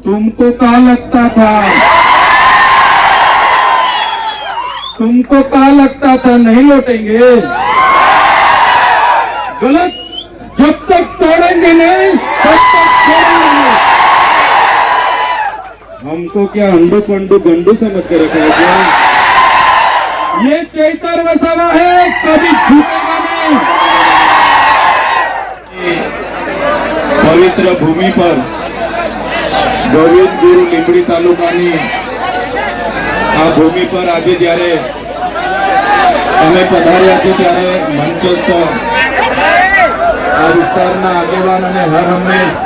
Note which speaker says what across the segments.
Speaker 1: तुमको क्या लगता था नहीं लौटेंगे? गलत। जब तक तोड़ेंगे नहीं तब तक छोड़ेंगे नहीं। हमको क्या अंडू पंडू गंडू समझ के रखा है क्या? ये चैतर वसावा है, कभी झुकेगा नहीं। पवित्र भूमि पर गोविंद गुरु લીંબડી તાલુકાની આ ભૂમિ પર આજે જ્યારે અમે પધાર્યા છે ત્યારે મંચસ્થ આ વિસ્તારના આગેવાન અને હર હંમેશ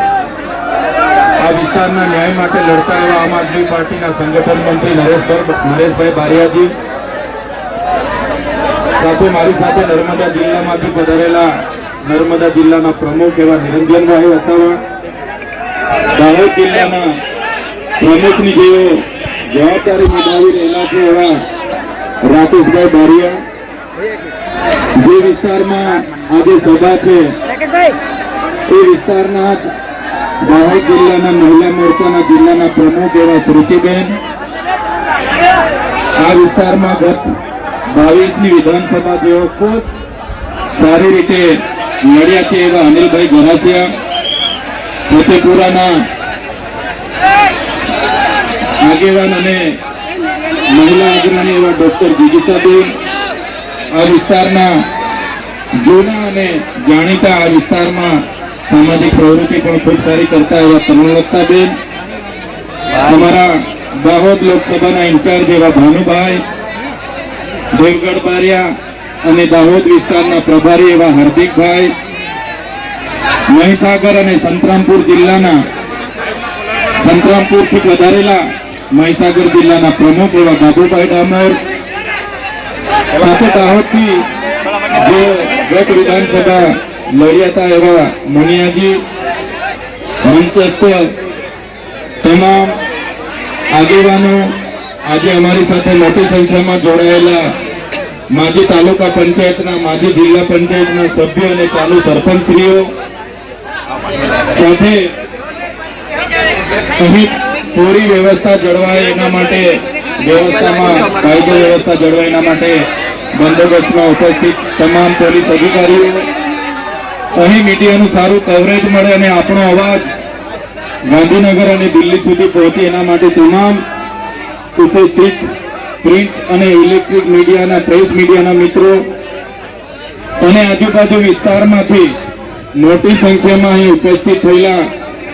Speaker 1: આ વિસ્તારના ન્યાય માટે લડતા એવા આમ આદમી પાર્ટીના સંગઠન મંત્રી નરેશભાઈ બારિયાજી સાથે મારી સાથે નર્મદા જિલ્લામાંથી પધારેલા નર્મદા જિલ્લાના પ્રમુખ એવા નિરંજનભાઈ વસાવા, દાહોદ જિલ્લાના પ્રમુખની જેઓ જવાબદારી નિભાવી રહેલા છે એવા રાકેશભાઈ બારિયા, જે વિસ્તારમાં આજે સભા છે એ વિસ્તારના જ દાહોદ જિલ્લાના મહિલા મોરચાના જિલ્લાના પ્રમુખ એવા શ્રુતિબેન, આ વિસ્તારમાં ગત 22ની વિધાનસભા જેઓ ખૂબ સારી રીતે લડ્યા છે એવા અનિલભાઈ ગરાસિયા, ફતેપુરાના આગેવાન અને મહિલા અગ્રણી એવા ડોક્ટર જીગીસાબેન, આ વિસ્તારના જૂના અને જાણીતા આ વિસ્તારમાં સામાજિક પ્રવૃત્તિ પણ ખૂબ સારી કરતા એવા તરુણલતાબેન, અમારા દાહોદ લોકસભાના ઇન્ચાર્જ એવા ભાનુભાઈ, દેવગઢ બારિયા અને દાહોદ વિસ્તારના પ્રભારી એવા હાર્દિકભાઈ, મહીસાગર અને સંતરામપુર જિલ્લાના સંતરામપુરથી પધારેલા મહીસાગર જિલ્લાના પ્રમુખ એવા બાબુભાઈ ડામોર, સાથે દાહોદથી જે ગત વિધાનસભા લડ્યા હતા એવા મુનિયાજી, મંચસ્થ તમામ આગેવાનો, આજે અમારી સાથે મોટી સંખ્યામાં જોડાયેલા માજી તાલુકા પંચાયતના, માજી જિલ્લા પંચાયતના સભ્યો અને ચાલુ સરપંચશ્રીઓ, સાથે અહીં પૂરી વ્યવસ્થા જળવાય એના માટે વ્યવસ્થામાં કાયદો વ્યવસ્થા જળવાય એના માટે બંદોબસ્તમાં ઉપસ્થિત તમામ પોલીસ અધિકારીઓ, અહીં મીડિયાનું સારું કવરેજ મળે અને આપણો અવાજ ગાંધીનગર અને દિલ્હી સુધી પહોંચે એના માટે તમામ ઉપસ્થિત પ્રિન્ટ અને ઇલેક્ટ્રિક મીડિયાના, પ્રેસ મીડિયાના મિત્રો અને આજુબાજુ વિસ્તારમાંથી મોટી સંખ્યામાં અહીં ઉપસ્થિત થયેલા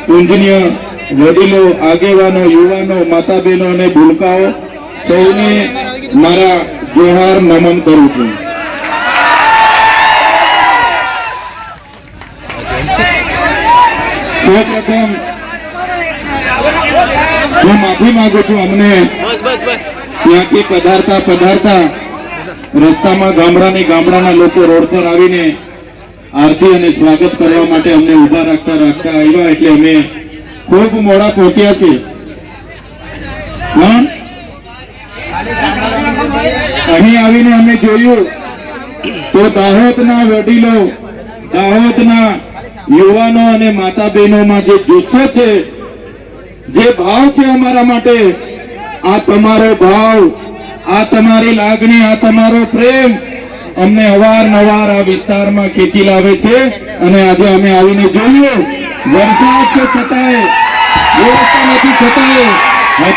Speaker 1: પૂજનીય વડીલો, આગેવાનો, યુવાનો, માતા બહેનો અને ભૂલકાઓ સૌને મારા જોહાર નમન કરું છું. સૌપ્રથમ હું માફી માંગુ છું, અમને ત્યાંથી પધારતા રસ્તામાં ગામડાના લોકો રોડ પર આવીને આરતી અને સ્વાગત કરવા માટે અમને ઉભા રાખતા આવ્યા, એટલે અમે ખૂબ મોડા પહોંચ્યા છે. અહીં આવીને અમે જોયું તો દાહોદના વડીલો, દાહોદના યુવાનો અને માતા બહેનોમાં જે જુસ્સો છે, જે ભાવ છે અમારા માટે, આ તમારો ભાવ, આ તમારી લાગણી, આ તમારો પ્રેમ અમને અવારનવાર આ વિસ્તારમાં ખેંચી લાવે છે. અને આજે અમે આવીને જોયું, વરસાદ છે છતાંય, વ્યવસ્થા નથી છતાંય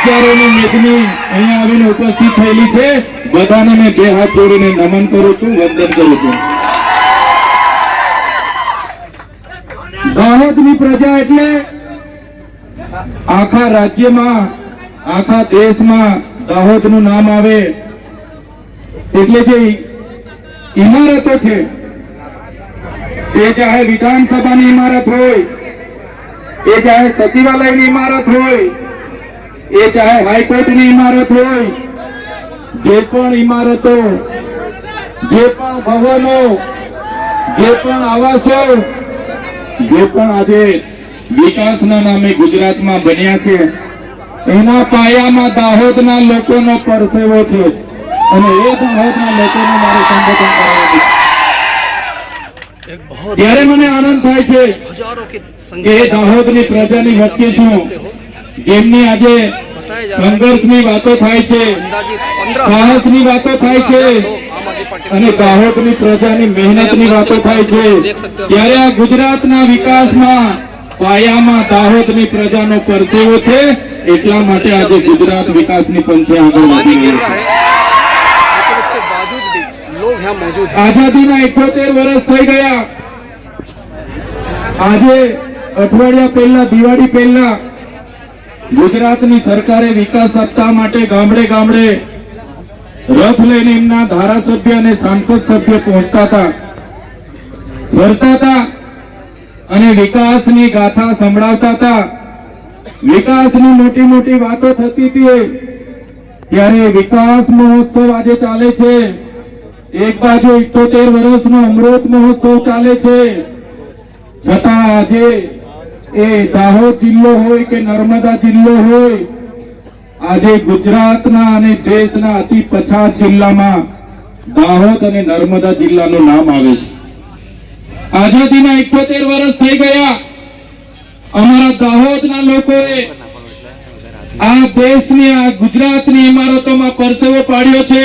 Speaker 1: હજારોની મેદની અહીંયા આવીને ઉપસ્થિત થયેલી છે. બધાને મેં બે હાથ જોડીને નમન કરું છું, વંદન કરું છું. દાહોદની પ્રજા એટલે આખા રાજ્યમાં, આખા દેશમાં દાહોદનું નામ આવે એટલે જે ઇમારતો છે, એ ચાહે વિધાનસભાની ઇમારત હોય, એ ચાહે સચિવાલયની ઇમારત હોય, એ ચાહે હાઈકોર્ટની ઇમારત હોય, જે પણ ઇમારતો, જે પણ ભવનો, જે પણ આવાસો, જે પણ આજે વિકાસના નામે ગુજરાતમાં બન્યા છે, એના પાયામાં દાહોદના લોકોનો પરસેવો છે. અને એ દાહોદના લોકોનું મારે સંબોધન કરવાનું છે. ત્યારે મને આનંદ થાય છે કે દાહોદની પ્રજાની વચ્ચે છું જેમની આજે સંઘર્ષની વાતો થાય છે, સાહસની વાતો થાય છે અને દાહોદની પ્રજાની મહેનતની વાતો થાય છે, ત્યારે આ ગુજરાતના વિકાસમાં પાયામાં દાહોદની પ્રજાનો પરસેવો છે. એટલા માટે આજે ગુજરાત વિકાસની પંથે આગળ વધી રહ્યું છે. આઝાદીના 78 વર્ષ થઈ ગયા. આજે અઠવાડિયા પહેલા, દિવાળી પહેલા ગુજરાતની સરકારે વિકાસ સપ્તાહ માટે ગામડે ગામડે રથ લઈને એમના ધારાસભ્ય અને સાંસદ સભ્ય પહોંચતા હતા, ફરતા હતા અને વિકાસની ગાથા સંભળાવતા હતા. વિકાસની મોટી મોટી વાતો થતી હતી. ત્યારે વિકાસ મહોત્સવ આજે ચાલે છે. એક બાજુ 78 વર્ષનો અમૃત મહોત્સવ ચાલે છે, છતાં આજે એ દાહોદ જિલ્લો હોય કે નર્મદા જિલ્લો હોય, આજે ગુજરાતના અને દેશના અતિ પછાત જિલ્લામાં દાહોદ અને નર્મદા જિલ્લાનું નામ આવે છે. આઝાદીના 78 વર્ષ થઈ ગયા. અમારા દાહોદના લોકોએ આ દેશની, આ ગુજરાતની ઇમારતોમાં પરસેવો પાડ્યો છે.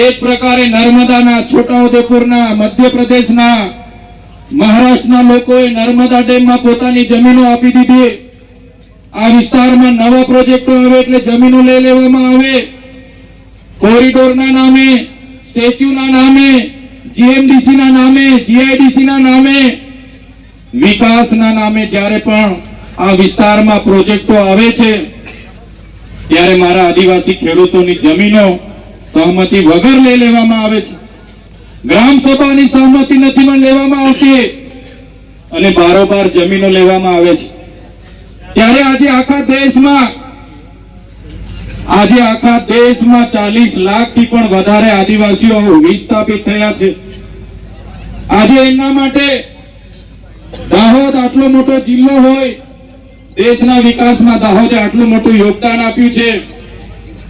Speaker 1: એક પ્રકારે નર્મદાના, છોટાઉદેપુરના, મધ્યપ્રદેશના, મહારાષ્ટ્રના લોકોએ નર્મદા ડેમમાં પોતાની જમીનો આપી દીધી. આ વિસ્તારમાં નવા પ્રોજેક્ટો આવે એટલે જમીનો લઈ લેવામાં આવે. કોરિડોરના નામે, સ્ટેચ્યુના નામે, જીએમડીસી ના નામે, જીઆઈડીસી ના નામે, વિકાસના નામે જ્યારે પણ આ વિસ્તારમાં પ્રોજેક્ટો આવે છે, ત્યારે મારા આદિવાસી ખેડૂતોની જમીનો સહમતિ વગર લઈ લેવામાં આવે છે. ગ્રામ સભાની સહમતિ નથી પણ લેવામાં આવતી અને બારોબાર જમીનો લેવામાં આવે છે. ત્યારે આજે આખા દેશમાં 40 લાખથી પણ વધારે આદિવાસીઓ વિસ્થાપિત થયા છે. આજે એમના માટે દાહોદ આટલો મોટો જિલ્લો હોય, દેશના વિકાસમાં દાહોદે આટલું મોટું યોગદાન આપ્યું છે,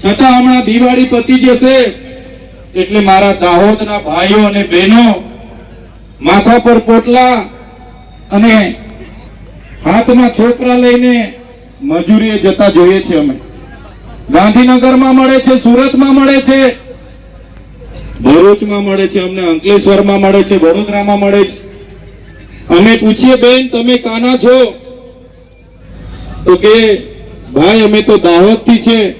Speaker 1: છતાં હમણાં દિવાળી પતી જશે એટલે મારા દાહોદના ભાઈઓ અને બહેનો માથા પર પોટલા અને હાથમાં છોકરા લઈને મજૂરીએ જતા જોઈએ છે. અમે ગાંધીનગરમાં મળે છે, સુરતમાં મળે છે, ભરૂચમાં મળે છે, અમને અંકલેશ્વરમાં મળે છે, વડોદરામાં મળે છે. અમે પૂછીએ, બેન તમે કાના છો? તો કે ભાઈ અમે તો દાહોદ થી છે.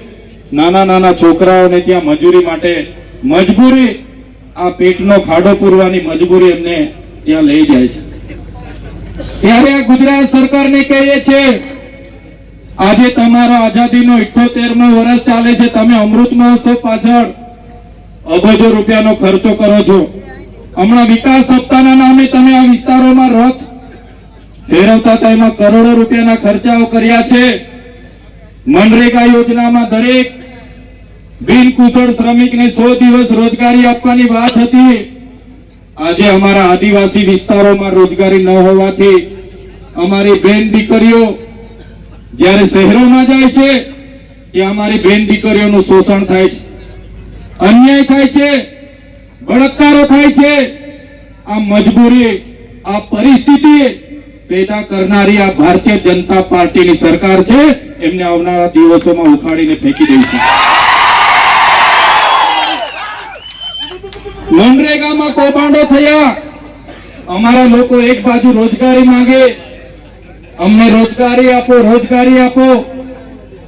Speaker 1: નાના નાના છોકરાઓને ત્યાં મજૂરી માટે, મજબૂરી, આ પેટનો ખાડો પૂરવાની મજબૂરી એમને ત્યાં લઈ જાય છે. ત્યારે આ ગુજરાત સરકારને કહીએ છે, આજે તમારો આઝાદીનો 78મો વર્ષ ચાલે છે, તમે અમૃત મહોત્સવ પાછળ અબજો રૂપિયાનો ખર્ચો કરો છો. હમણાં વિકાસ સપ્તાહના નામે તમે આ વિસ્તારોમાં રથ ફેરવતા હતા, એમાં કરોડો રૂપિયાના ખર્ચાઓ કર્યા છે. મનરેગા યોજનામાં દરેક બિનકુશળ શ્રમિકને 100 દિવસ રોજગારી આપવાની વાત હતી. આજે અમારા આદિવાસી વિસ્તારોમાં રોજગારી ન હોવાથી અમારી બેન દીકરીઓ જ્યારે શહેરોમાં જાય છે, ત્યાં અમારી બેન દીકરીઓનું શોષણ થાય છે, અન્યાય થાય છે, બળાત્કારો થાય છે. આ મજબૂરી, આ પરિસ્થિતિ પેદા કરનારી આ ભારતીય જનતા પાર્ટીની સરકાર છે. એમને આવનારા દિવસોમાં ઉખાડીને ફેંકી દઈશું. મનરેગામાં કૌભાંડો થયા. અમારા લોકો એક બાજુ રોજગારી માંગે, અમને રોજગારી આપો, રોજગારી આપો,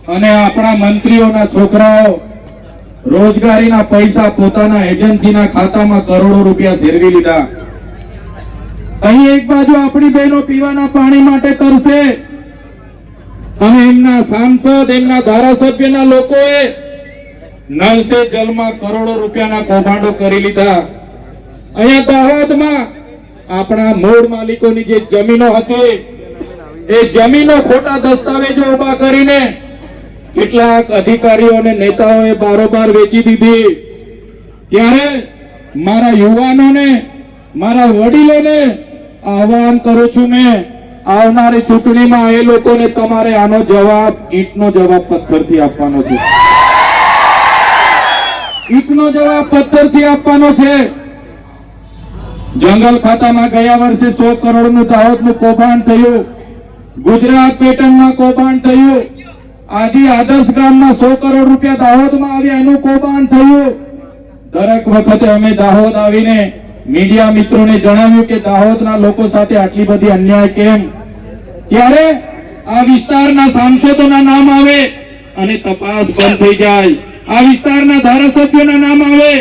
Speaker 1: અને આપણા મંત્રીઓના છોકરાઓ રોજગારીના પૈસા પોતાના એજન્સીના ખાતામાં કરોડો રૂપિયા સેરવી લીધા. અહીં એક બાજુ આપણી બહેનો પીવાના પાણી માટે કરશે અને એમના સાંસદ, એમના ધારાસભ્યના લોકોએ નળ સે જલમાં કરોડો રૂપિયાના કૌભાંડો કરી લીધા. અહીંયા દાહોદમાં આપણા મૂળ માલિકોની જે જમીનો હતી, એ જમીનો ખોટા દસ્તાવેજો ઉભા કરીને કેટલાક અધિકારીઓ અને નેતાઓએ બારોબાર વેચી દીધી. ત્યારે મારા યુવાનોને, મારા વડીલોને આહવાન કરું છું, મેં આવનારી ચૂંટણીમાં એ લોકોને તમારે આનો જવાબ, ઈંટનો જવાબ પથ્થરથી આપવાનો છે. ઈંટનો જવાબ પથ્થરથી આપવાનો છે. જંગલ ખાતામાં ગયા વર્ષે 100 કરોડનું દાહોદનું કૌભાંડ થયું, ગુજરાત પેટર્નમાં કૌભાંડ થયું. આદિ આદર્શ ગામમાં 100 કરોડ રૂપિયા દાહોદમાં આવ્યા, એનું કૌભાંડ થયું. દરેક વખતે અમે દાહોદ આવીને મીડિયા મિત્રોને જણાવ્યું કે દાહોદના લોકો સાથે આટલી બધી અન્યાય કેમ. ત્યારે આ વિસ્તારના સાંસદોના નામ આવે અને તપાસ બંધ થઈ જાય. આ વિસ્તારના ધારાસભ્યોના નામ આવે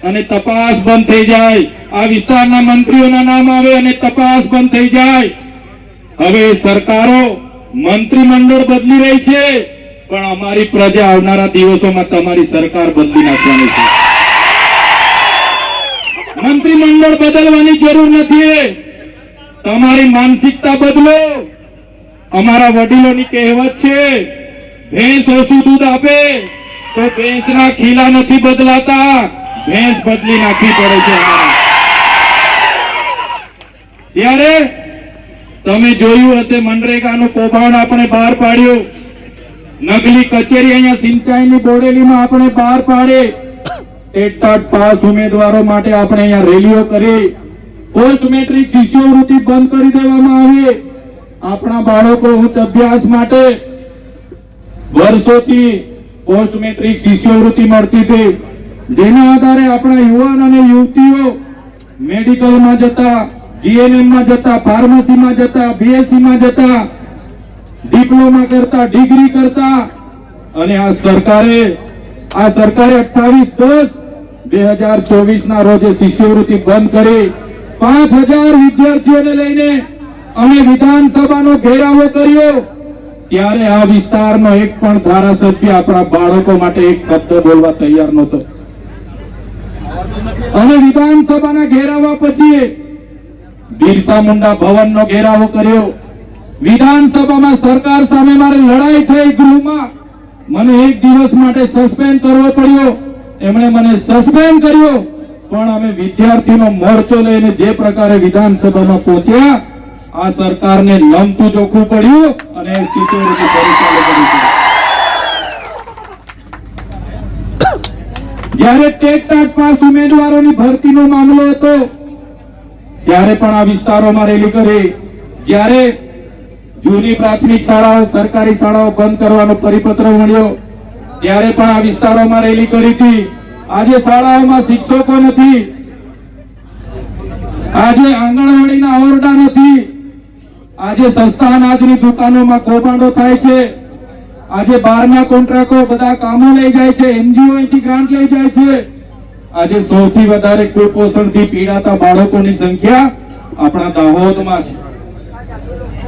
Speaker 1: અને તપાસ બંધ થઈ જાય. આ વિસ્તારના મંત્રીઓના નામ આવે અને તપાસ બંધ થઈ જાય. હવે સરકારો મંત્રીમંડળ બદલી રહી છે, પણ અમારી પ્રજા આવનારા દિવસોમાં તમારી સરકાર બદલી નાખવાની છે. મંત્રીમંડળ બદલવાની જરૂર નથી, તમારી માનસિકતા બદલો. અમારા વડીલોની કહેવત છે, ભેંસ ઓછું દૂધ આપે તો ભેંસના ખીલા નથી બદલાતા, ભેંસ બદલી નાખવી પડે છે. ત્યારે તમે જોયું હશે મનરેગાનું કૌભાંડ આપણે બહાર પાડ્યું. નકલી કચેરી અહીંયા સિંચાઈની બોડેલીમાં આપણે બહાર પાડી. ટેટ પાસ ઉમેદવારો માટે આપણે અહીંયા રેલીઓ કરી. પોસ્ટ મેટ્રિક શિષ્યવૃત્તિ બંધ કરી દેવામાં આવી. આપણા બાળકો ઉચ્ચ અભ્યાસ માટે વર્ષોથી પોસ્ટ મેટ્રિક શિષ્યવૃત્તિ મળતી હતી, જેના આધારે આપણા યુવાન અને યુવતીઓ મેડિકલમાં જતા, જીએનએમમાં જતા, ફાર્મસીમાં જતા, બીએસસીમાં જતા, ડિપ્લોમા કરતા, ડિગ્રી કરતા. અને આ સરકારે 28/10/2024 ના રોજે શિષ્યવૃત્તિ બંધ કરી 5000 વિદ્યાર્થીઓને લઈને અમે વિધાનસભાનો ઘેરાવો કર્યો. ત્યારે આ વિસ્તારનો એક પણ ધારાસભ્ય આપણા બાળકો માટે એક શબ્દ બોલવા તૈયાર નહોતો. અને વિધાનસભાના ઘેરાવા પછી બિરસા મુંડા ભવનનો ઘેરાવો કર્યો. વિધાનસભામાં સરકાર સામે મારી લડાઈ થઈ. ગૃહમાં મને એક દિવસ માટે સસ્પેન્ડ કરવો પડ્યો. એમણે મને સસ્પેન્ડ કર્યો, પણ અમે વિદ્યાર્થીનો મોરચો લઈને જે પ્રકારે વિધાનસભામાં પહોંચ્યા, આ સરકારને નમતું જોખવું પડ્યું અને શિષ્યવૃત્તિ ફરી ચાલુ કરી. જ્યારે ટેટ પાસ ઉમેદવારોની ભરતીનો મામલો હતો, ત્યારે પણ આ વિસ્તારોમાં રેલી કરી. જ્યારે જૂની પ્રાથમિક શાળાઓ, સરકારી શાળાઓ બંધ કરવાનો પરિપત્ર મળ્યો, ત્યારે પણ આ વિસ્તારોમાં રેલી કરી હતી. આજે શાળાઓમાં શિક્ષકો નથી, આજે આંગણવાડીના ઓરડા નથી, આજે સસ્તા અનાજની દુકાનોમાં કૌભાંડો થાય છે. આજે બહારના કોન્ટ્રાક્ટો બધા કામો લઈ જાય છે, એનજીઓ અહીંથી ગ્રાન્ટ લઈ જાય છે. આજે સૌથી વધારે કુપોષણથી પીડાતા બાળકોની સંખ્યા આપણા દાહોદમાં છે.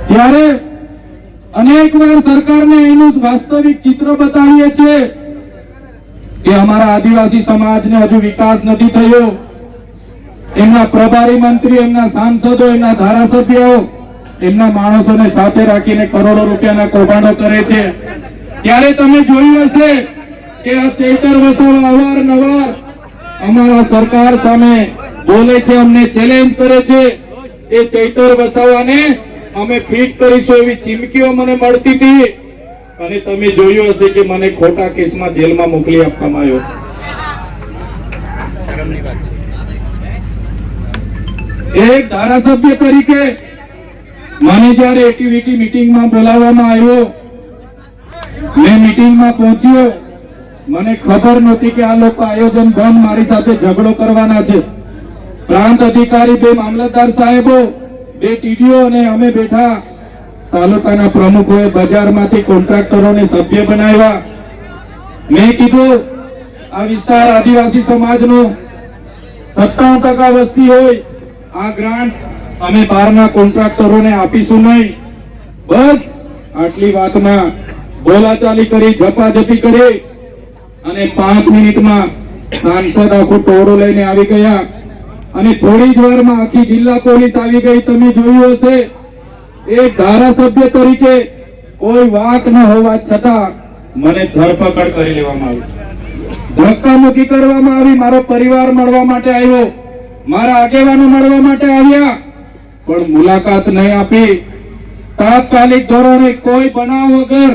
Speaker 1: ત્યારે અનેકવાર સરકારને એનું વાસ્તવિક ચિત્ર બતાવીએ છીએ કે અમારા આદિવાસી સમાજને હજુ વિકાસ નથી થયો. એમના પ્રભારી મંત્રી, એમના સાંસદો, એમના ધારાસભ્યો એમના માણસોને સાથે રાખીને કરોડો રૂપિયાના કૌભાંડો કરે છે. ત્યારે તમે જોયું હશે કે આ ચૈતર વસાવા અવારનવાર અમારા સરકાર સામે બોલે છે, અમને ચેલેન્જ કરે છે. એ ચૈતર વસાવાને અમે ફિટ કરીશું એવી ચીમકીઓ મને મળતી હતી. અને તમે જોયું હશે કે મને ખોટા કેસમાં જેલમાં મોકલી આપવામાં આવ્યો. એક ધારાસભ્ય તરીકે મને જ્યારે એક્ટિવિટી મીટિંગમાં બોલાવવામાં આવ્યો, મેં મીટિંગમાં પહોંચ્યો. મને ખબર નહોતી કે આ લોકો આયોજન બંધ મારી સાથે ઝઘડો કરવાના છે. પ્રાંત અધિકારી, 2 મામલતદાર સાહેબો, 2 ટીડીઓ અને અમે બેઠા. તાલુકાના પ્રમુખોએ બજારમાંથી કોન્ટ્રાક્ટરોને સભ્ય બનાવ્યા. મેં કીધું આ વિસ્તાર આદિવાસી સમાજનો 57% વસ્તી હોય, આ ગ્રાન્ટ અમે બહારના કોન્ટ્રાક્ટરોને આપીશું નહીં. બસ આટલી વાતમાં બોલાચાલી કરી, ઝપાઝપી કરી અને 5 મિનિટમાં સાંસદ આખું ટોળું લઈને આવી ગયા. અને થોડી જ વારમાં આખી જિલ્લા પોલીસ આવી ગઈ. તમે જોયું હશે, એક ધારાસભ્ય તરીકે કોઈ વાક ન હોવા છતાં મને ધરપકડ કરી લેવામાં આવી, ધક્કામુક્કી કરવામાં આવી. મારો પરિવાર મળવા માટે આવ્યો, મારા આગેવાનો મળવા માટે આવ્યા, પણ મુલાકાત નહીં આપી. તાત્કાલિક ધોરણે કોઈ બનાવ વગર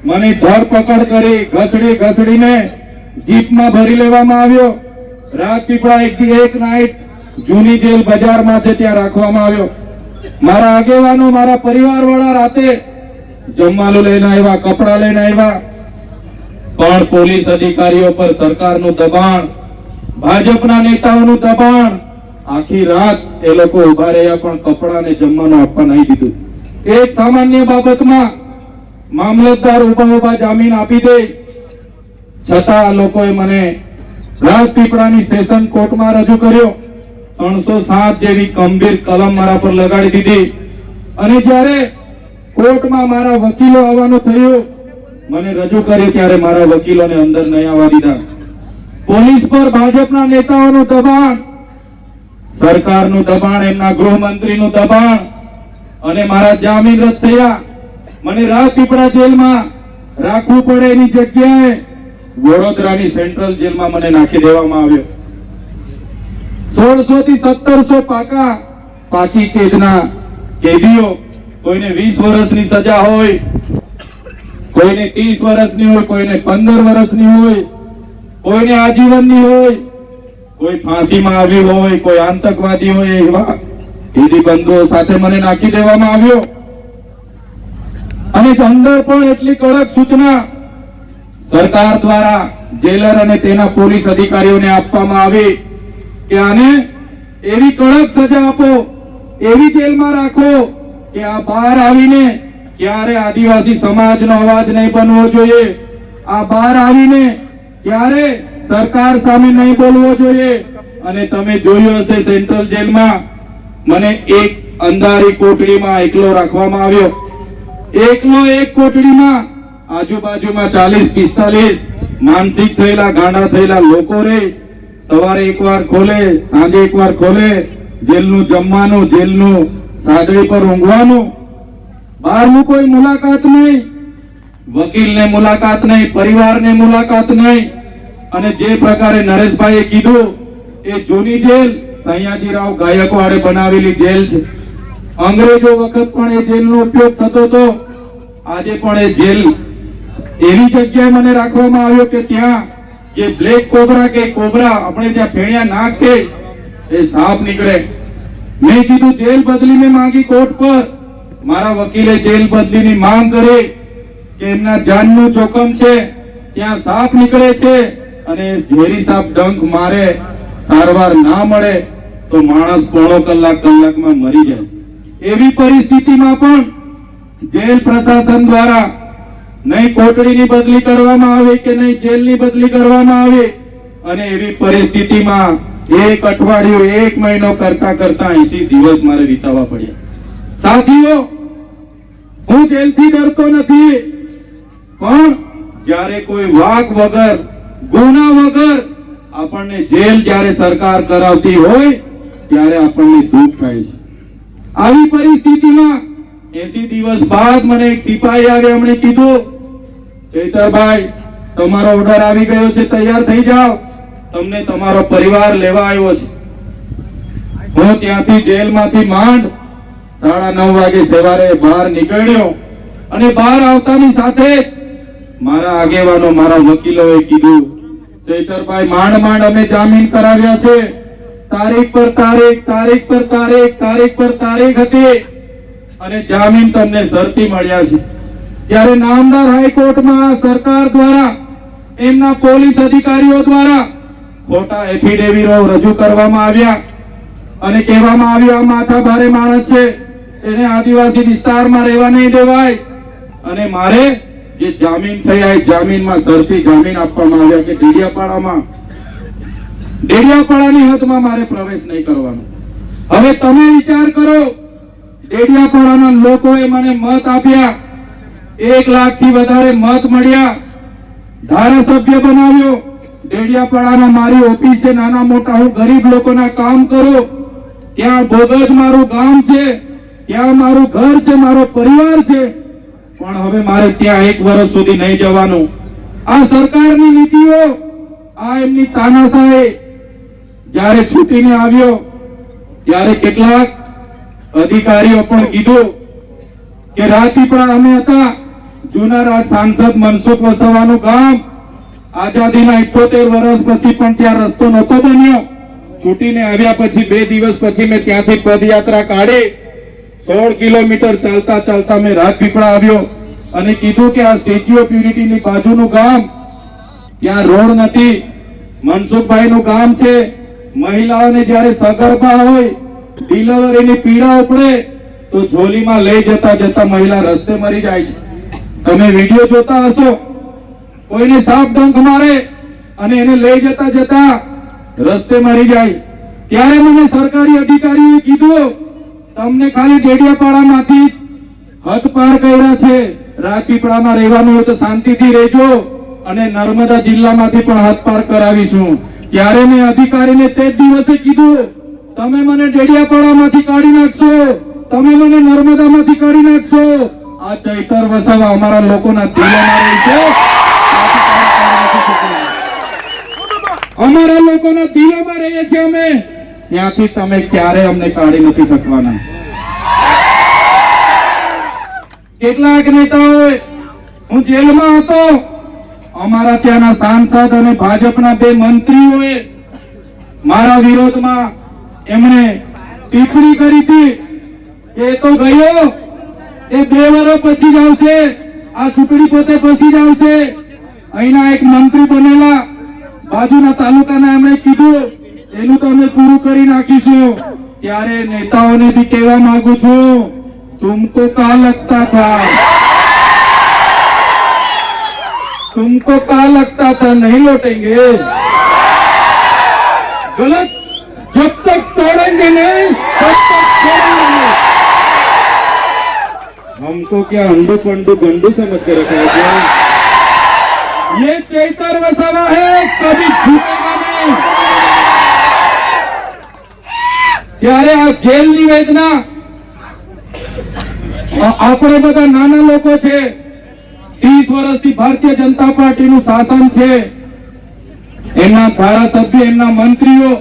Speaker 1: મને ધરપકડ કરી, ઘસડીને જીપમાં ભરી લેવામાં આવ્યો. રાજપીપળા એક નાઈટ જૂની જેલ બજારમાં છે ત્યાં રાખવામાં આવ્યો. મારા આગેવાનો, મારા પરિવાર વાળા રાતે જમવાનું લઈને આવ્યા, કપડા લઈને આવ્યા, પણ પોલીસ અધિકારીઓ પર સરકારનું દબાણ, ભાજપના નેતાઓનું દબાણ, આખી રાત એ લોકો ઉભા રહ્યા પણ કપડા ને જમવાનું આપવા નહીં દીધું. એક સામાન્ય બાબતમાં મામલતદાર ઉભા જામીન આપી દે, છતાં આ લોકોએ મને રાજપીપળાની સેશન કોર્ટમાં રજૂ કર્યો. 307 જેવી ગંભીર કલમ મારા પર લગાડી દીધી. અને જ્યારે કોર્ટમાં મારા વકીલો આવવાનું થયું, મને રજૂ કર્યું ત્યારે મારા વકીલોને અંદર નહીં આવવા દીધા. પોલીસ પર ભાજપના નેતાઓનું દબાણ, સરકારનું દબાણ, એમના ગૃહમંત્રીનું દબાણ, અને મારા જામીન રદ થયા. મને રાજપીપળા જેલમાં રાખવું પડે એની જગ્યાએ વડોદરાની સેન્ટ્રલ જેલમાં મને નાખી દેવામાં આવ્યો. 1600 થી 1700 પાકી કેદના કેદીઓ, કોઈને 20 વર્ષની સજા હોય, કોઈને 30 વર્ષની હોય, કોઈને 15 વર્ષની હોય, કોઈને આજીવનની હોય, કોઈ ફાંસીમાં આવ્યું હોય, કોઈ આતંકવાદી હોય, એવા કેદી બંધુઓ સાથે મને નાખી દેવામાં આવ્યો. અને અંદર પણ એટલી કડક સૂચના સરકાર દ્વારા જેલર અને તેના પોલીસ અધિકારીઓને આપવામાં આવી કે આને એવી કડક સજા આપો, એવી જેલમાં રાખો કે આ બહાર આવીને ક્યારે આદિવાસી સમાજનો અવાજ નહીં બનવો જોઈએ, આ બહાર આવીને ક્યારે સરકાર સામે નહીં બોલવો જોઈએ. અને તમે જોયું હશે સેન્ટ્રલ જેલમાં મને એક અંધારી કોટડીમાં એકલો રાખવામાં આવ્યો. એકલો એક કોટડીમાં આજુબાજુમાં 40-45 માનસિક થયેલા, ગાંડા થયેલા લોકો રે. સવારે એકવાર ખોલે, સાંજે એકવાર ખોલે. જેલનું જમવાનું, જેલનું સાદડી પર ઊંઘવાનું, બહારનું કોઈ મુલાકાત નહીં, વકીલને મુલાકાત નહીં, પરિવારને મુલાકાત નહીં. અને જે પ્રકારે નરેશભાઈએ કીધું એ જૂની જેલ સયાજીરાવ ગાયકવાડે બનાવેલી જેલ છે. અંગ્રેજો વખત પણ એ જેલનો ઉપયોગ થતો હતો. આજે પણ એ જેલ એવી જગ્યાએ મને રાખવામાં આવ્યો કે ત્યાં જે બ્લેક કોબરા કે કોબરા આપણે ત્યાં ફેણિયા નાખે એ સાપ નીકળે. મેં કીધું જેલ બદલી મેં માંગી કોર્ટ પર. મારા વકીલે જેલ બદલીની માંગ કરી કે એમના જાનનું જોખમ છે, ત્યાં સાપ નીકળે છે અને ઝેરી સાપ ડંખ મારે, સારવાર ના મળે તો માણસ પોણો કલાકમાં મરી જાય. એવી પરિસ્થિતિમાં પણ જેલ પ્રશાસન દ્વારા નહીં કોટડીની બદલી કરવામાં આવે કે નહીં જેલની બદલી કરવામાં આવે. અને એવી પરિસ્થિતિમાં એક અઠવાડિયું, એક મહિનો કરતા 80 દિવસ મારે વિતાવવા પડ્યા. સાથીઓ, હું જેલથી ડરતો નથી, પણ જ્યારે કોઈ વાક વગર, ગુના વગર આપણને જેલ જ્યારે સરકાર કરાવતી હોય ત્યારે આપણને દુઃખ થાય છે. આવી પરિસ્થિતિમાં 80 દિવસ બાદ મને એક સિપાહી આવે, એમણે કીધું, ચૈતરભાઈ તમારો ઓર્ડર આવી ગયો છે, તૈયાર થઈ જાઓ, તમને તમારો પરિવાર લેવા આવ્યો છે. હું ત્યાંથી જેલમાંથી માંડ 9:30 વાગે સવારે બહાર નીકળ્યો. અને બહાર આવતાની સાથે જ મારા આગેવાનો, મારા વકીલોએ કીધું, ચૈતરભાઈ માંડ અમે જામીન કરાવ્યા છે, તારીખ પર તારીખ, તારીખ પર તારીખ, તારીખ પર તારીખ હતી અને જામીન તમને શરતી મળ્યા છે. ત્યારે નામદાર હાઈકોર્ટમાં સરકાર દ્વારા, એમના પોલીસ અધિકારીઓ દ્વારા ખોટા એફિડેવિટો રજૂ કરવામાં આવ્યા અને કહેવામાં આવ્યું આ માથા ભારે માણસ છે, એને આદિવાસી વિસ્તારમાં રહેવા નહીં દેવાય. અને મારે જે જામીન થયા એ જામીનમાં શરતી જામીન આપવામાં આવ્યા કે ડેડિયાપાડાની હદમાં મારે પ્રવેશ નહીં કરવાનો. હવે તમે વિચાર કરો, ડેડિયાપાડાના લોકોએ મને મત આપ્યા, 1 લાખથી વધારે મત મળ્યા, ધારાસભ્ય બનાવ્યો. ડેડિયાપાડામાં મારી ઓફિસ છે, નાના મોટા હું ગરીબ લોકોના કામ કરું. ત્યાં બોગજ મારું ગામ છે, ત્યાં મારું ઘર છે, મારો પરિવાર છે. પણ હવે મારે ત્યાં 1 વર્ષ સુધી નહીં જવાનું. આ સરકારની નીતિઓ, આ એમની તાનાશાહી. જ્યારે છૂટીને આવ્યો ત્યારે કેટલાક અધિકારીઓ પણ કીધું કે રાજપીપળા અમે હતા, જૂના સાંસદ મનસુખ વસાવાનું ગામ, આઝાદીના 78 વર્ષ પછી પણ ત્યાં રસ્તો નહોતો બન્યો. છૂટીને આવ્યા પછી 2 દિવસ પછી મેં ત્યાંથી પદયાત્રા કાઢી 16 કિલોમીટર ચાલતા ચાલતા મેં રાજપીપળા આવ્યો. અને કીધું કે આ સ્ટેચ્યુ ઓફ યુનિટીની બાજુનું ગામ, ત્યાં રોડ નથી, મનસુખભાઈનું ગામ છે. મહિલાઓને જ્યારે સગર્ભા હોય, ડિલિવરીની પીડા ઉપડે તો ઝોલીમાં લઈ જતા જતા મહિલા રસ્તે મરી જાય છે. તમે વિડીયો જોતા હશો, કોઈને સાપ ડંખ મારે અને એને લઈ જતા જતા રસ્તે મરી જાય. ત્યારે મને સરકારી અધિકારીએ કીધું, તમને ખાલી ડેડિયાપાડામાંથી હદ પાર કર્યા છે, રાજપીપળામાં રહેવાનું હોય તો શાંતિથી રહેજો અને નર્મદા જિલ્લામાંથી પણ હદ પાર કરાવીશું. ત્યારે મેં અધિકારીને તે જ દિવસે કીધું, તમે મને ડેડિયાપાડામાંથી કાઢી નાખશો, તમે મને નર્મદામાંથી કાઢી નાખશો, આ ચૈતર વસાવા અમારા લોકોના દિલોમાં રહે છે, અમારા લોકોના દિલોમાં રહીએ છીએ અમે, ત્યાંથી તમે ક્યારે અમને કાઢી નથી શકવાના. કેટલાક નેતાઓ, હું જેલમાં હતો, અમારા ત્યાંના સાંસદ અને ભાજપના 2 મંત્રીઓએ મારા વિરોધમાં એમણે ટિપ્પણી કરી હતી કે એ તો ગયો, એ 2 વર્ષ પછી જ આવશે, આ ચૂંટણી પોતે પછી જ આવશે. અહીંના એક મંત્રી બનેલા બાજુના તાલુકાના એમણે કીધું એનું તો અમે પૂરું કરી નાખીશું. ત્યારે નેતાઓને બી કહેવા માંગુ છું, तुमको क्या लगता था, तुमको क्या लगता था नहीं लौटेंगे? गलत, जब तक तोड़ेंगे नहीं तब तक छोड़ेंगे नहीं. हमको क्या अंडू पंडू गंडू समझ कर रखा है? ये चैतर वसावा है, कभी झुकेगा नहीं. ત્યારે આ જેલની વેદના, આપણે બધા નાના લોકો છે, 30 વર્ષથી ભારતીય જનતા પાર્ટીનું શાસન છે, એમના ધારાસભ્ય, એમના મંત્રીઓ,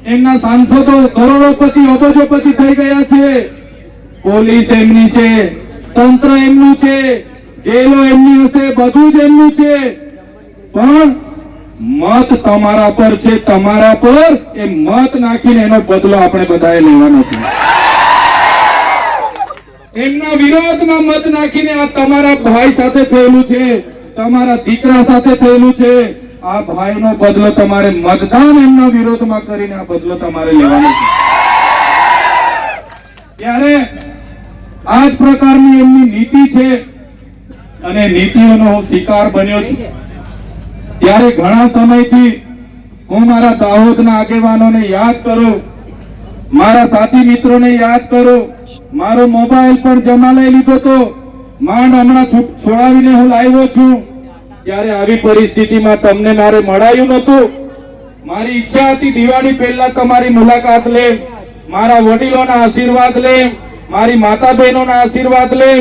Speaker 1: એમના સાંસદો કરોડોપતિ અબજોપતિ થઈ ગયા છે, પોલીસ એમની છે, તંત્ર એમનું છે, જેલો એમની હશે, બધું જ એમનું છે, પણ મત તમારા પર છે, તમારા પર એ મત નાખીને એનો બદલો આપણે બધાએ લેવાનો છે. એમના વિરોધમાં મત નાખીને આ તમારા ભાઈ સાથે થયેલું છે, તમારા દીકરા સાથે થયેલું છે, આ ભાઈનો બદલો તમારે મતદાન એમના વિરોધમાં કરીને આ બદલો તમારે લેવાનો છે. ત્યારે આ જ પ્રકારની એમની નીતિ છે અને નીતિઓનો હું શિકાર બન્યો છું. ત્યારે ઘણા સમયથી હું મારા દાહોદના આગેવાનોને યાદ કરું, મારા સાથી મિત્રોને યાદ કરું. મારો મોબાઈલ પણ જમા લઈ લીધો તો માંડ હમણાં છોડાવીને હું લાવ્યો છું. ત્યારે આવી પરિસ્થિતિમાં તમને મારે મળાયું નતું. મારી ઈચ્છા હતી દિવાળી પહેલા તમારી મુલાકાત લે, મારા વડીલોના આશીર્વાદ લે, મારી માતા બહેનોના આશીર્વાદ લે,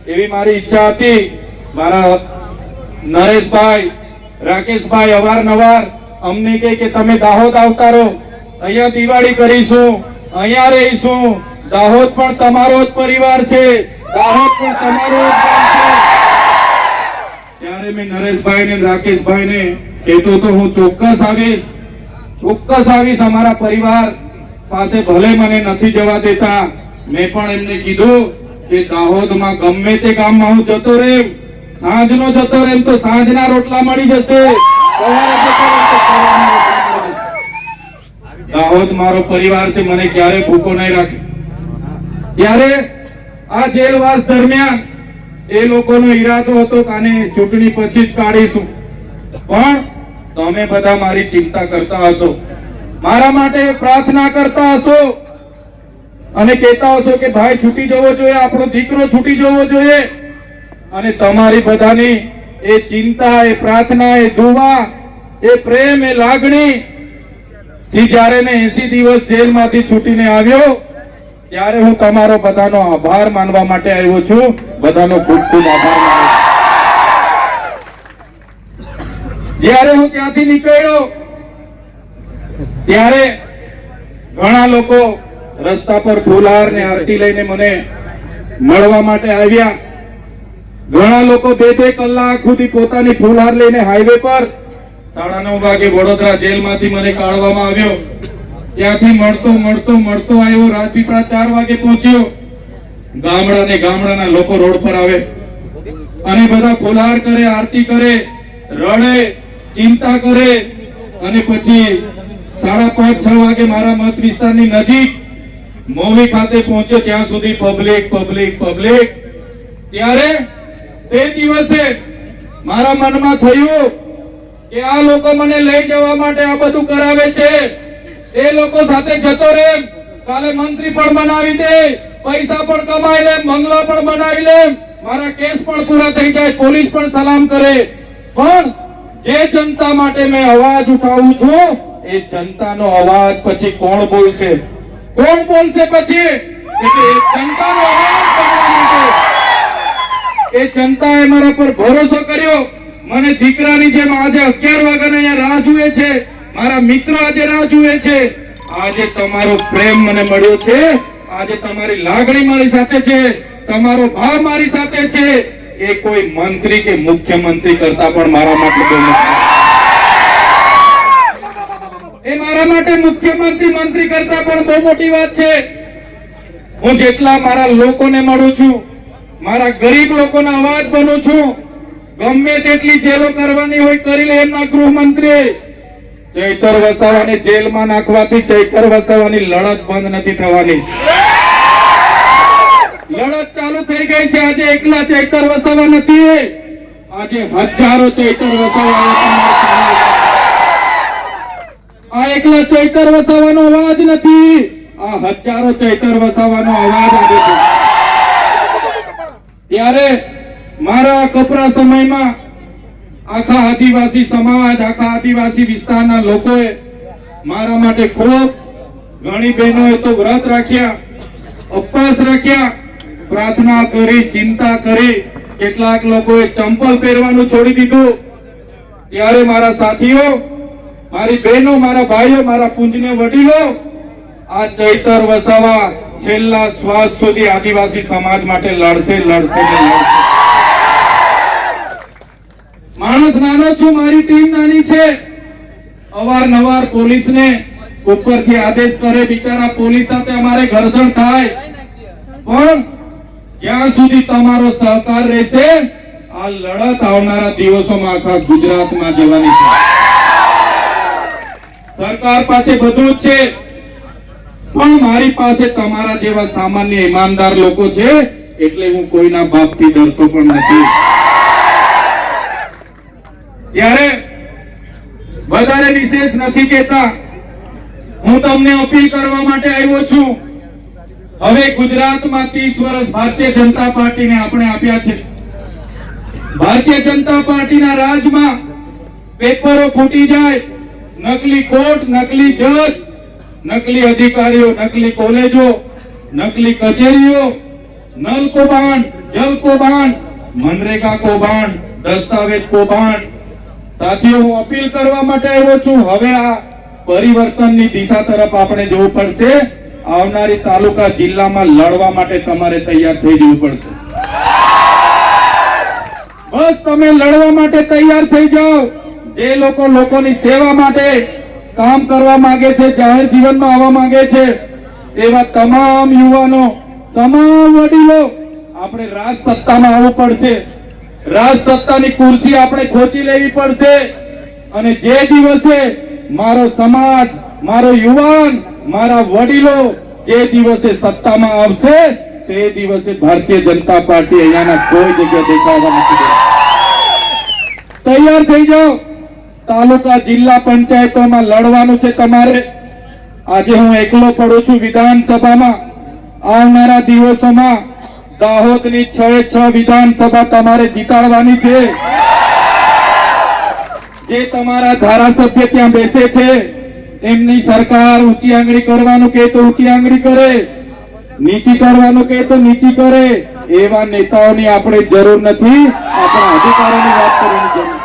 Speaker 1: એવી મારી ઈચ્છા હતી. મારા નરેશભાઈ, રાકેશભાઈ અવારનવાર અમને કહે કે તમે દાહોદ આવતા રહો, અહીંયા દિવાળી કરીશું, અહીંયા રહીશું. દાહોદ પણ તમારો જ પરિવાર છે, દાહોદ પણ તમારો જ ગામ છે. ત્યારે મેં નરેશભાઈ ને રાકેશભાઈ ને કહેતો તો હું ચોક્કસ આવીશ, ચોક્કસ આવીશ. અમારા પરિવાર પાસે ભલે મને નથી જવા દેતા, મેં પણ એમને કીધું કે દાહોદમાં ગમે તે ગામમાં હું જતો રહેમ, સાંજનો જતો રહેમ તો સાંજના રોટલા મળી જશે, સવારે જતો રહેમ તો સવારના રોટલા મળી જશે. દાહોદ મારો પરિવાર છે, મને ક્યારે ભૂખો નહીં રાખે. ત્યારે આ જેલવાસ દરમિયાન એ લોકોનો ઈરાદો હતો કે આને ચૂંટણી પછી જ કાઢીશું, પણ તમે બધા મારી ચિંતા કરતા હશો, મારા માટે પ્રાર્થના કરતા હશો અને કહેતા હશો કે ભાઈ છૂટી જવો જોઈએ, આપણો દીકરો છૂટી જવો જોઈએ. અને તમારી બધાની એ ચિંતા, એ પ્રાર્થના, એ દુઆ, એ પ્રેમ, એ લાગણી થી જ્યારે મેં 80 દિવસ જેલમાંથી છૂટીને આવ્યો ત્યારે હું તમારો બધાનો આભાર માનવા માટે આવ્યો છું. બધાનો ખૂબ ખૂબ આભાર માનું. જ્યારે હું ત્યાંથી નીકળ્યો ત્યારે ઘણા લોકો રસ્તા પર ફૂલહાર ને આરતી લઈને મને મળવા માટે આવ્યા. ઘણા લોકો 2-2 કલાક સુધી પોતાની ફૂલહાર લઈને હાઈવે પર 9:30 વાગે વડોદરા જેલમાંથી મને કાઢવામાં આવ્યો. ત્યાંથી મળતો આવ્યો, રાજપીપળા 4 વાગે પહોંચ્યો. ગામડાના લોકો રોડ પર આવે, અને બધા ફુલહાર કરે, આરતી કરે, રડે, ચિંતા કરે અને પછી 5:30-6 વાગે મારા મત વિસ્તારની નજીક મોવી ખાતે પહોંચ્યો ત્યાં સુધી પબ્લિક પબ્લિક પબ્લિક. ત્યારે તે દિવસે મારા મનમાં થયું કે આ લોકો મને લઈ જવા માટે આ બધું કરાવે છે, એ લોકો સાથે જતો રહે, કાલે મંત્રી પણ બનાવી દે, પૈસા પણ કમાઈ લે, બંગલા પણ બનાવી લે, મારા કેસ પણ પૂરા થઈ જાય, પોલીસ પણ સલામ કરે, પણ જે જનતા માટે મેં અવાજ ઉઠાવું છું એ જનતાનો અવાજ પછી કોણ બોલશે? કોણ બોલશે પછી? એટલે એ જનતાનો અવાજ બનવા માટે એ જનતાએ મારા પર ભરોસો કર્યો. મને દીકરાની જેમ આજે 11 વાગ્યાના અહીંયા રાહ જુએ છે, મારા મિત્રો આજે રાહ જુએ છે. આજે તમારો પ્રેમ મને મળ્યો છે, આજે તમારી લાગણી મારી સાથે છે, તમારો ભાવ મારી સાથે છે. એ કોઈ મંત્રી કે મુખ્યમંત્રી કરતા પણ મારા માટે બહુ મોટી, એ મારા માટે મુખ્યમંત્રી મંત્રી કરતા પણ બહુ મોટી વાત છે. હું જેટલા મારા લોકોને મળું છું, મારા ગરીબ લોકોના અવાજ બનું છું. ગમે તેટલી જેલો કરવાની હોય કરી લે એમના ગૃહમંત્રી. ચૈતર વસાવાને જેલમાં નાખવાથી ચૈતર વસાવાની લડત બંધ નથી થવાની. લડત ચાલુ થઈ ગઈ છે. આજે એકલા ચૈતર વસાવા નથી, આજે હજારો ચૈતર વસાવા. આ એકલા ચૈતર વસાવાનો અવાજ નથી, આ હજારો ચૈતર વસાવાનો અવાજ આવે છે. ત્યારે મારા કપરા સમયમાં આખા આદિવાસી સમાજ, આખા આદિવાસી વિસ્તારના લોકોએ મારા માટે ખૂબ ઘણી બહેનોએ તો વ્રત રાખ્યા, ઉપવાસ રાખ્યા, પ્રાર્થના કરી, ચિંતા કરી, કેટલાક લોકોએ ચંપલ પહેરવાનું છોડી દીધું. ત્યારે મારા સાથીઓ, મારી બહેનો, મારા ભાઈઓ, મારા પૂજ્ય વડીલો, આ ચૈતર વસાવા છેલ્લા શ્વાસ સુધી આદિવાસી સમાજ માટે લડશે, લડશે ને લડશે. માણસ નાનો છું, મારી ટીમ નાની છે. અવારનવાર પોલીસને ઉપરથી આદેશ કરે, બિચારા પોલીસ સાથે અમારે ઘર્ષણ થાય, પણ જ્યાં સુધી તમારો સહકાર રહેશે આ લડત આવનારા દિવસોમાં આખા ગુજરાતમાં જવાની છે. સરકાર પાસે બધું જ છે, પણ મારી પાસે તમારા જેવા સામાન્ય ઈમાનદાર લોકો છે, એટલે હું કોઈના બાપથી ડરતો પણ નથી. ત્યારે વધારે વિશેષ નથી કહેતા, હું તમને અપીલ કરવા માટે આવ્યો છું. હવે ગુજરાતમાં 30 વર્ષ ભારતીય જનતા પાર્ટીને આપણે આપ્યા છે. ભારતીય જનતા પાર્ટીના રાજમાં પેપરો ફૂટી જાય, નકલી કોર્ટ, નકલી જજ, નકલી અધિકારીઓ, નકલી કોલેજો, નકલી કચેરીઓ, નલ કૌભાંડ, જલ કૌભાંડ, મનરેગા કૌભાંડ, દસ્તાવેજ કૌભાંડ. સાથીઓ, હું અપીલ કરવા માટે આવ્યો છું. હવે આ પરિવર્તનની દિશા તરફ આપણે જવું પડશે. આવનારી તાલુકા જિલ્લામાં લડવા માટે તમારે તૈયાર થઈ જવું પડશે. બસ તમે લડવા માટે તૈયાર થઈ જાઓ. જે લોકો લોકોની સેવા માટે કામ કરવા માંગે છે, જાહેર જીવનમાં આવવા માંગે છે, એવા તમામ યુવાનો, તમામ વડીલો, આપણે રાજ સત્તામાં આવવું પડશે. રાજ સત્તાની ખુરશી આપણે ખોચી લેવી પડશે. અને જે દિવસે મારો સમાજ, મારો યુવાન, મારા વડીલો જે દિવસે સત્તામાં આવશે તે દિવસે ભારતીય જનતા પાર્ટી અહીંયાના કોઈ જગ્યાએ દેખાવા નથી દેવાની. તૈયાર થઈ જાઓ. તાલુકા જિલ્લા પંચાયતોમાં લડવાનું છે તમારે. આજે હું એકલો પડું છું વિધાનસભામાં. આવનારા દિવસોમાં દાહોદની 6 વિધાનસભા તમારે જીતાડવાની છે. જે તમારા ધારાસભ્ય ત્યાં બેસે છે એમની સરકાર ઊંચી આંગળી કરવાનું કહે તો ઊંચી આંગળી કરે, નીચી કરવાનું કહે તો નીચી કરે. એવા નેતાઓની આપણે જરૂર નથી. આપણા અધિકારોની વાત કરવાની જરૂર.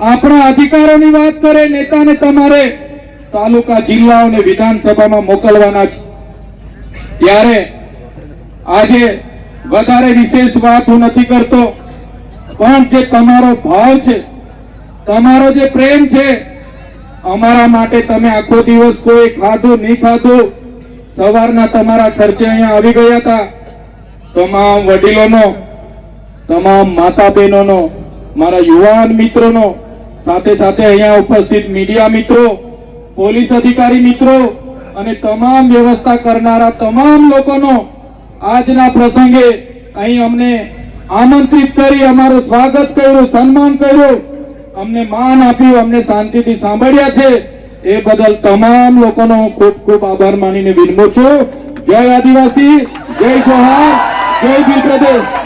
Speaker 1: આપણા અધિકારોની વાત કરે નેતાને તમારે તાલુકા, જિલ્લાઓ અને વિધાનસભામાં મોકલવાના છે. ત્યારે આજે વધારે વિશેષ વાત હું નથી કરતો, પણ જે તમારો ભાવ છે, તમારો જે પ્રેમ છે, અમારા માટે તમે આખો દિવસ કોઈ ખાધું નહીં ખાધું, સવારના તમારા ખર્ચે અહીંયા આવી ગયા હતા. તમામ વડીલોનો તમામ માતા બહેનોનો, મારા યુવાન મિત્રોનો, સાથે સાથે અહીંયા ઉપસ્થિત મીડિયા મિત્રો, પોલીસ અધિકારી મિત્રો અને તમામ વ્યવસ્થા કરનારા તમામ લોકોનો આજના પ્રસંગે અહીં અમને આમંત્રિત કરી અમારું સ્વાગત કર્યું, સન્માન કર્યું, અમને માન આપ્યું, અમને શાંતિથી સાંભળ્યા છે, એ બદલ તમામ લોકોનો હું ખૂબ ખૂબ આભાર માનીને વિનમું છું. જય આદિવાસી, જય જોહાર, જય ભીલ પ્રદેશ.